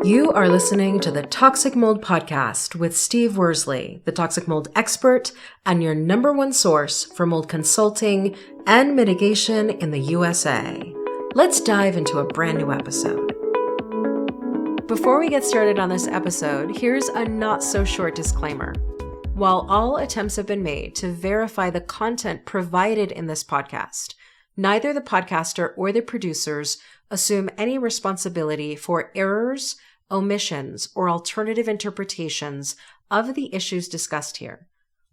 You are listening to the Toxic Mold Podcast with Steve Worsley, the toxic mold expert and your number one source for mold consulting and mitigation in the USA. Let's dive into a brand new episode. Before we get started on this episode, here's a not so short disclaimer. While all attempts have been made to verify the content provided in this podcast, neither the podcaster or the producers assume any responsibility for errors, omissions, or alternative interpretations of the issues discussed here.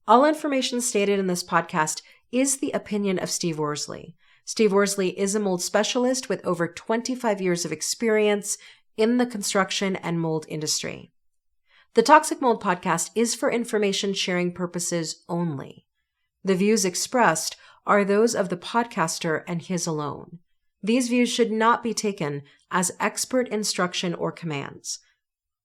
All information stated in this podcast is the opinion of Steve Worsley. Steve Worsley is a mold specialist with over 25 years of experience in the construction and mold industry. The Toxic Mold Podcast is for information sharing purposes only. The views expressed are those of the podcaster and his alone. These views should not be taken as expert instruction or commands.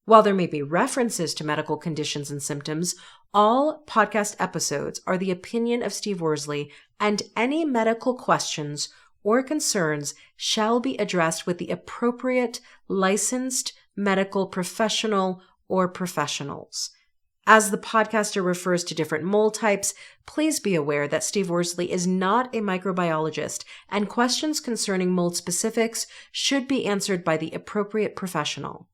While there may be references to medical conditions and symptoms, all podcast episodes are the opinion of Steve Worsley, and any medical questions or concerns shall be addressed with the appropriate licensed medical professional or professionals. As the podcaster refers to different mold types, please be aware that Steve Worsley is not a microbiologist, and questions concerning mold specifics should be answered by the appropriate professional.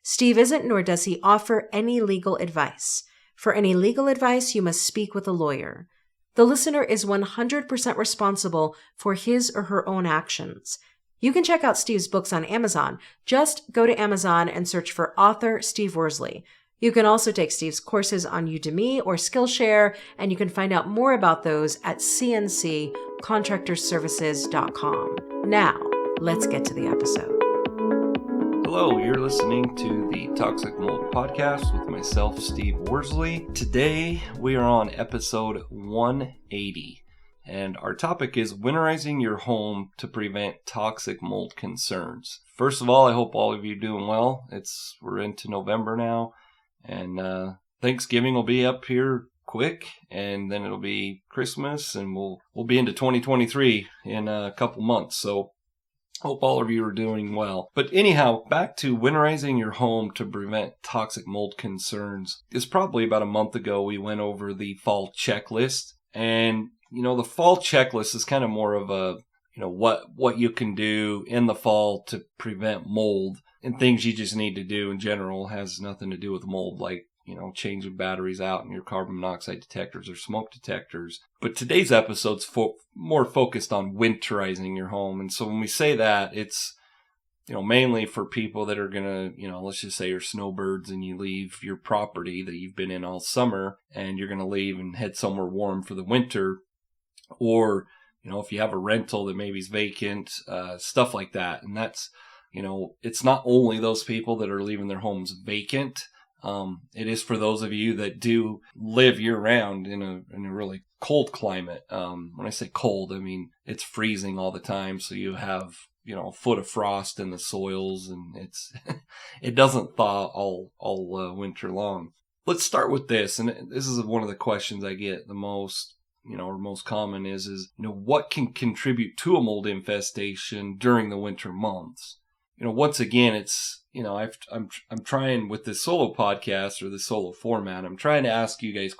Steve isn't, nor does he offer any legal advice. For any legal advice, you must speak with a lawyer. The listener is 100% responsible for his or her own actions. You can check out Steve's books on Amazon. Just go to Amazon and search for author Steve Worsley. You can also take Steve's courses on Udemy or Skillshare, and you can find out more about those at cnccontractorservices.com. Now, let's get to the episode. Hello, you're listening to the Toxic Mold Podcast with myself, Steve Worsley. Today, we are on episode 180, and our topic is winterizing your home to prevent toxic mold concerns. First of all, I hope all of you are doing well. We're into November now. And Thanksgiving will be up here quick, and then it'll be Christmas, and we'll be into 2023 in a couple months. So hope all of you are doing well. But anyhow, back to winterizing your home to prevent toxic mold concerns. It's probably about a month ago we went over the fall checklist, and the fall checklist is kind of more of a what you can do in the fall to prevent mold. And things you just need to do in general. Has nothing to do with mold, like, changing batteries out in your carbon monoxide detectors or smoke detectors. But today's episode's more focused on winterizing your home. And so when we say that, it's, mainly for people that are going to, let's just say you're snowbirds and you leave your property that you've been in all summer and you're going to leave and head somewhere warm for the winter. Or, if you have a rental that maybe is vacant, stuff like that. And that's, it's not only those people that are leaving their homes vacant. It is for those of you that do live year round in a really cold climate. When I say cold, I mean it's freezing all the time. So you have, a foot of frost in the soils, and it doesn't thaw all winter long. Let's start with this. And this is one of the questions I get the most, or most common is what can contribute to a mold infestation during the winter months? Once again, it's, I'm trying with this solo podcast or this solo format, I'm trying to ask you guys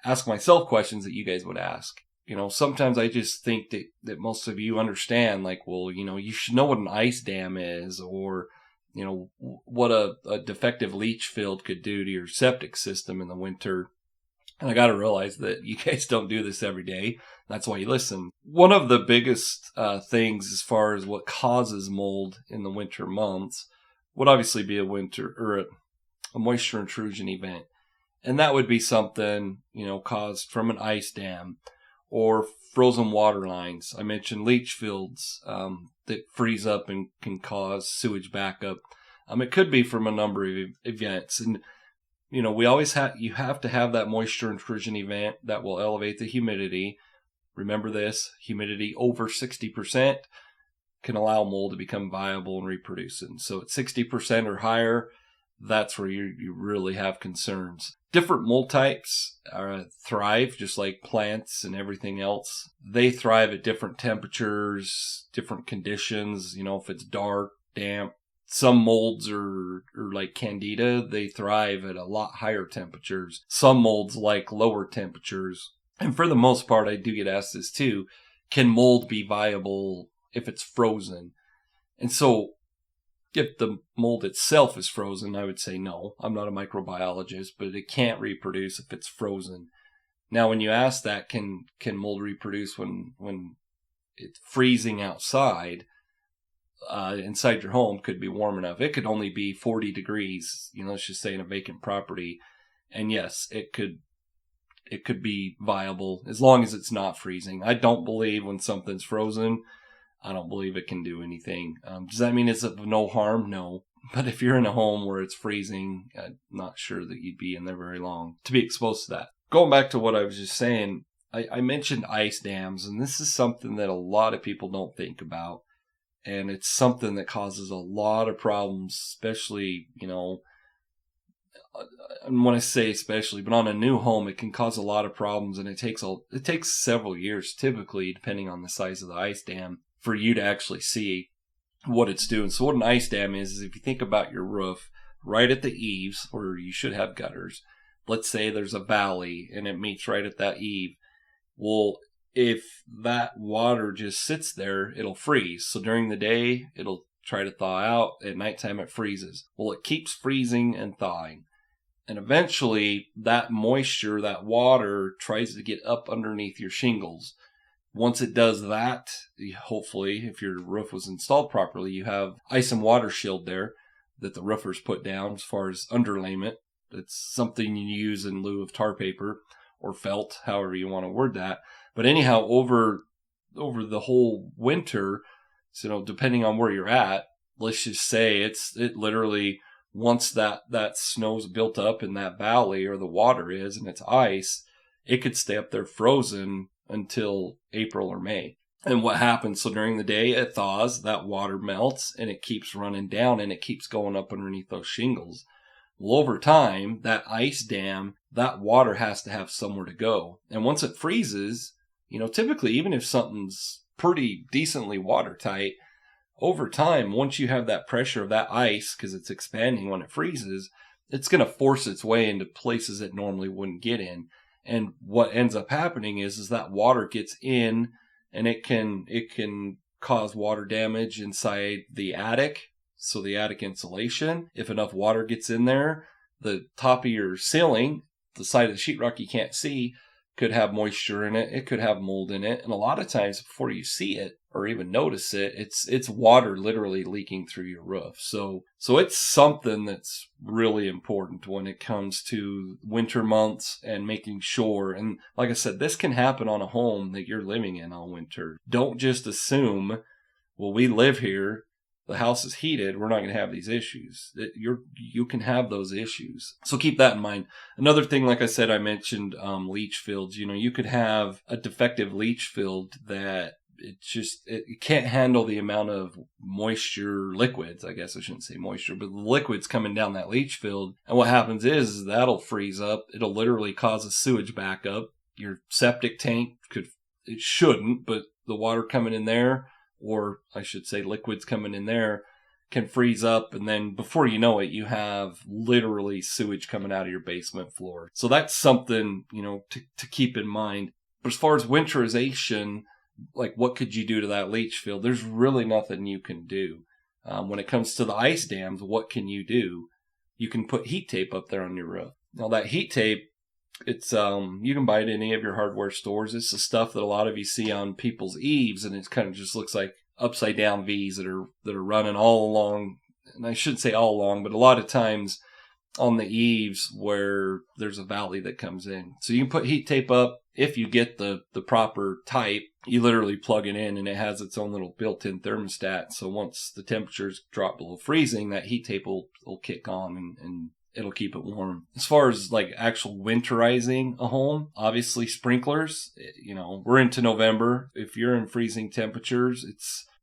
ask myself questions that you guys would ask. Sometimes I just think that most of you understand, like, well, you should know what an ice dam is, or, what a defective leach field could do to your septic system in the winter. And I got to realize that you guys don't do this every day. That's why you listen. One of the biggest things as far as what causes mold in the winter months would obviously be a moisture intrusion event. And that would be something, caused from an ice dam or frozen water lines. I mentioned leach fields that freeze up and can cause sewage backup. It could be from a number of events. And we always you have to have that moisture intrusion event that will elevate the humidity. Remember this, humidity over 60% can allow mold to become viable and reproducing. So at 60% or higher, that's where you really have concerns. Different mold types thrive just like plants and everything else. They thrive at different temperatures, different conditions. If it's dark, damp, some molds are like Candida, they thrive at a lot higher temperatures. Some molds like lower temperatures. And for the most part, I do get asked this too. Can mold be viable if it's frozen? And so if the mold itself is frozen, I would say no. I'm not a microbiologist, but it can't reproduce if it's frozen. Now, when you ask that, can mold reproduce when it's freezing outside? Inside your home could be warm enough. It could only be 40 degrees, let's just say in a vacant property. And yes, it could be viable as long as it's not freezing. I don't believe when something's frozen, I don't believe it can do anything. Does that mean it's of no harm? No. But if you're in a home where it's freezing, I'm not sure that you'd be in there very long to be exposed to that. Going back to what I was just saying, I mentioned ice dams, and this is something that a lot of people don't think about. And it's something that causes a lot of problems, especially, and when I say especially, but on a new home, it can cause a lot of problems, and it takes several years, typically, depending on the size of the ice dam, for you to actually see what it's doing. So what an ice dam is if you think about your roof, right at the eaves, where you should have gutters, let's say there's a valley, and it meets right at that eave. Well, if that water just sits there, it'll freeze. So during the day, it'll try to thaw out. At nighttime, it freezes. Well, it keeps freezing and thawing. And eventually, that moisture, that water, tries to get up underneath your shingles. Once it does that, hopefully, if your roof was installed properly, you have ice and water shield there that the roofers put down as far as underlayment. It's something you use in lieu of tar paper or felt, however you want to word that. But anyhow, over the whole winter, depending on where you're at, let's just say it literally, once that snow's built up in that valley, or the water is, and it's ice, it could stay up there frozen until April or May. And what happens, so during the day it thaws, that water melts, and it keeps running down, and it keeps going up underneath those shingles. Well, over time, that ice dam, that water has to have somewhere to go. And once it freezes, typically, even if something's pretty decently watertight, over time, once you have that pressure of that ice, because it's expanding when it freezes, it's going to force its way into places it normally wouldn't get in. And what ends up happening is that water gets in, and it can cause water damage inside the attic. So the attic insulation, if enough water gets in there, the top of your ceiling, the side of the sheetrock you can't see, could have moisture in it. It could have mold in it. And a lot of times before you see it or even notice it, it's water literally leaking through your roof. So it's something that's really important when it comes to winter months and making sure. And like I said, this can happen on a home that you're living in all winter. Don't just assume, well, we live here, the house is heated, we're not going to have these issues. You can have those issues. So keep that in mind. Another thing, like I said, I mentioned leach fields. You could have a defective leach field that it can't handle the amount of moisture, liquids, I guess I shouldn't say moisture, but the liquids coming down that leach field. And what happens is that'll freeze up. It'll literally cause a sewage backup. Your septic tank it shouldn't, but the water coming in there, or I should say liquids coming in there, can freeze up. And then before you know it, you have literally sewage coming out of your basement floor. So that's something, to keep in mind. But as far as winterization, like what could you do to that leach field? There's really nothing you can do. When it comes to the ice dams, what can you do? You can put heat tape up there on your roof. Now that heat tape, it's you can buy it in any of your hardware stores. It's the stuff that a lot of you see on people's eaves, and it kind of just looks like upside down V's that are running all along. And I shouldn't say all along, but a lot of times on the eaves where there's a valley that comes in. So you can put heat tape up. If you get the proper type, you literally plug it in, and it has its own little built-in thermostat. So once the temperatures drop below freezing, that heat tape will kick on and it'll keep it warm. As far as like actual winterizing a home, obviously sprinklers, we're into November. If you're in freezing temperatures,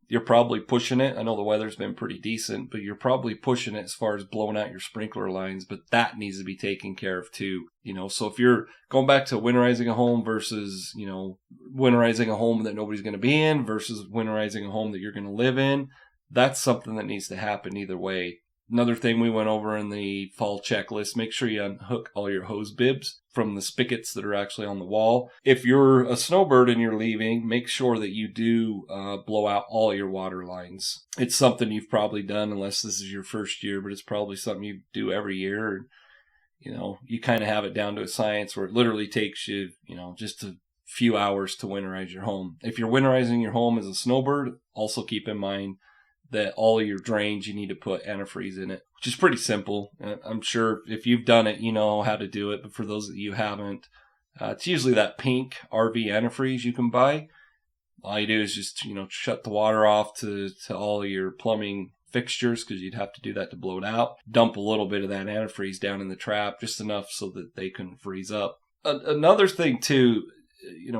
you're probably pushing it. I know the weather's been pretty decent, but you're probably pushing it as far as blowing out your sprinkler lines, but that needs to be taken care of too. So if you're going back to winterizing a home versus, winterizing a home that nobody's going to be in versus winterizing a home that you're going to live in, that's something that needs to happen either way. Another thing we went over in the fall checklist, make sure you unhook all your hose bibs from the spigots that are actually on the wall. If you're a snowbird and you're leaving, make sure that you do blow out all your water lines. It's something you've probably done, unless this is your first year, but it's probably something you do every year. You kind of have it down to a science where it literally takes you, just a few hours to winterize your home. If you're winterizing your home as a snowbird, also keep in mind that all of your drains, you need to put antifreeze in it, which is pretty simple. I'm sure if you've done it, you know how to do it. But for those that you haven't, it's usually that pink RV antifreeze you can buy. All you do is just, shut the water off to all of your plumbing fixtures, because you'd have to do that to blow it out. Dump a little bit of that antifreeze down in the trap, just enough so that they can freeze up. Another thing too,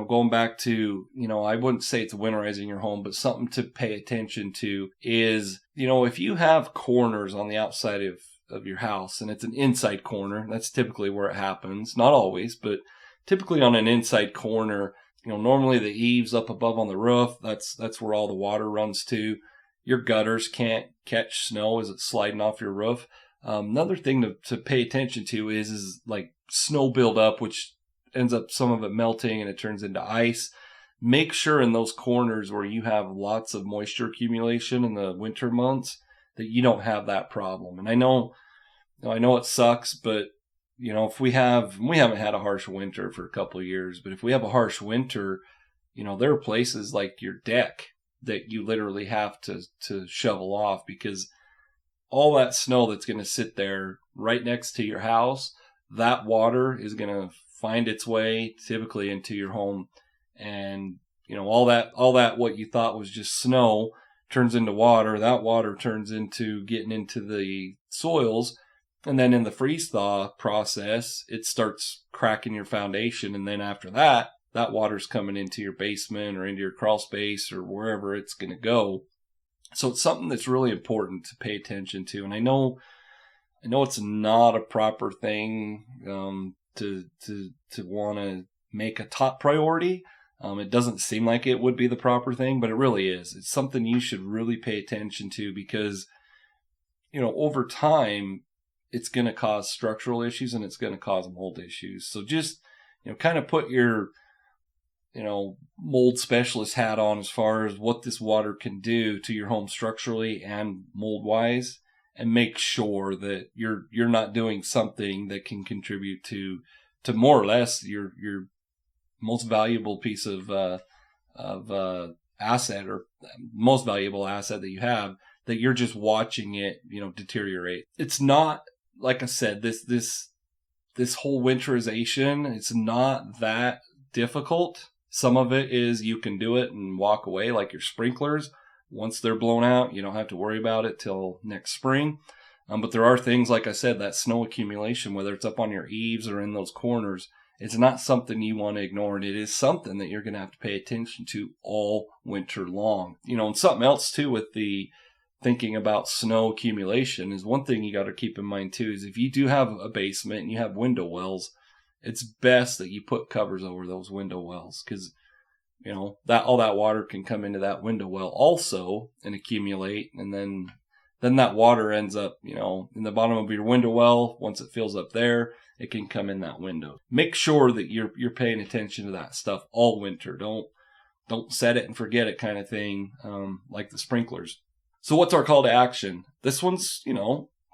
going back to, I wouldn't say it's winterizing your home, but something to pay attention to is, if you have corners on the outside of your house and it's an inside corner, that's typically where it happens. Not always, but typically on an inside corner, normally the eaves up above on the roof, that's where all the water runs to. Your gutters can't catch snow as it's sliding off your roof. Another thing to pay attention to is like snow buildup, which ends up some of it melting and it turns into ice. Make sure in those corners where you have lots of moisture accumulation in the winter months that you don't have that problem. And I know it sucks, but if we haven't had a harsh winter for a couple of years, but if we have a harsh winter, there are places like your deck that you literally have to shovel off, because all that snow that's going to sit there right next to your house, that water is going to find its way typically into your home. And, all that what you thought was just snow turns into water. That water turns into getting into the soils. And then in the freeze thaw process, it starts cracking your foundation. And then after that water's coming into your basement or into your crawl space or wherever it's going to go. So it's something that's really important to pay attention to. And I know it's not a proper thing, to want to make a top priority. It doesn't seem like it would be the proper thing, but it really is. It's something you should really pay attention to, because, over time, it's going to cause structural issues and it's going to cause mold issues. So just, kind of put your, mold specialist hat on as far as what this water can do to your home structurally and mold wise, and make sure that you're not doing something that can contribute to more or less your most valuable piece of asset, or most valuable asset that you have, that you're just watching it, deteriorate. It's not, like I said, this whole winterization, it's not that difficult. Some of it is you can do it and walk away, like your sprinklers. Once they're blown out, you don't have to worry about it till next spring. But there are things, like I said, that snow accumulation, whether it's up on your eaves or in those corners, it's not something you want to ignore. And it is something that you're going to have to pay attention to all winter long. And something else too with the thinking about snow accumulation is, one thing you got to keep in mind too, is if you do have a basement and you have window wells, it's best that you put covers over those window wells, because that all that water can come into that window well also and accumulate, and then that water ends up, in the bottom of your window well. Once it fills up there, it can come in that window. Make sure that you're paying attention to that stuff all winter. Don't set it and forget it kind of thing, like the sprinklers. So what's our call to action? This one's,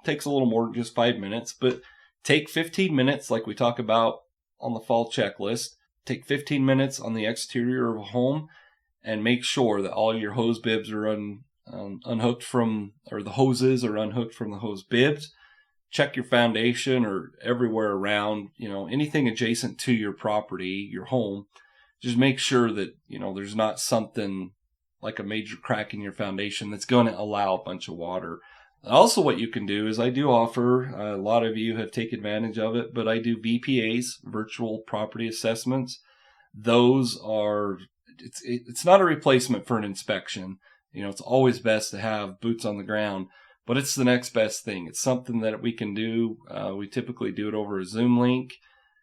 takes a little more than just 5 minutes, but take 15 minutes, like we talk about on the fall checklist. Take 15 minutes on the exterior of a home and make sure that all your hose bibs are unhooked from, or the hoses are unhooked from the hose bibs. Check your foundation or everywhere around, anything adjacent to your property, your home. Just make sure that, there's not something like a major crack in your foundation that's going to allow a bunch of water. Also, what you can do is, I do offer, a lot of you have taken advantage of it, but I do VPAs, virtual property assessments. Those are, it's not a replacement for an inspection. It's always best to have boots on the ground, but it's the next best thing. It's something that we can do. We typically do it over a Zoom link.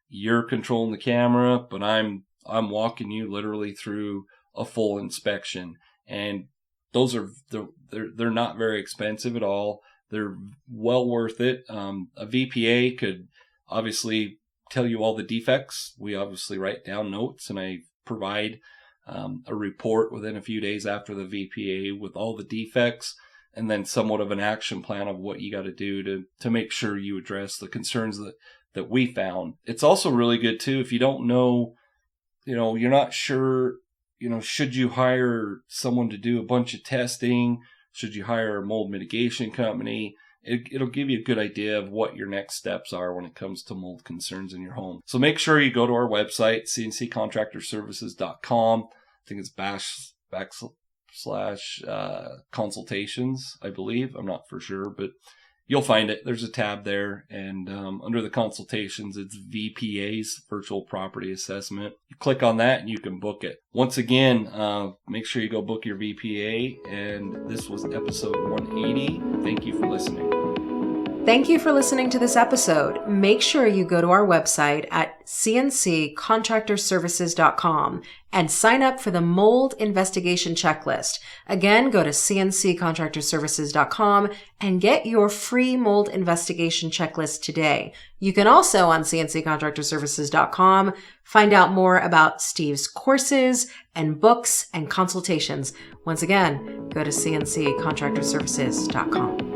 You're controlling the camera, but I'm walking you literally through a full inspection. And those are They're not very expensive at all. They're well worth it. A VPA could obviously tell you all the defects. We obviously write down notes, and I provide a report within a few days after the VPA with all the defects, and then somewhat of an action plan of what you got to do to make sure you address the concerns that we found. It's also really good too if you don't know, you're not sure, should you hire someone to do a bunch of testing? Should you hire a mold mitigation company? It'll give you a good idea of what your next steps are when it comes to mold concerns in your home. So make sure you go to our website, cnccontractorservices.com. I think it's / consultations, I believe. I'm not for sure, but you'll find it. There's a tab there, and under the consultations, it's VPA's Virtual Property Assessment. You click on that and you can book it. Once again, make sure you go book your VPA, and this was episode 180. Thank you for listening. Thank you for listening to this episode. Make sure you go to our website at cnccontractorservices.com and sign up for the mold investigation checklist. Again, go to cnccontractorservices.com and get your free mold investigation checklist today. You can also, on cnccontractorservices.com, find out more about Steve's courses and books and consultations. Once again, go to cnccontractorservices.com.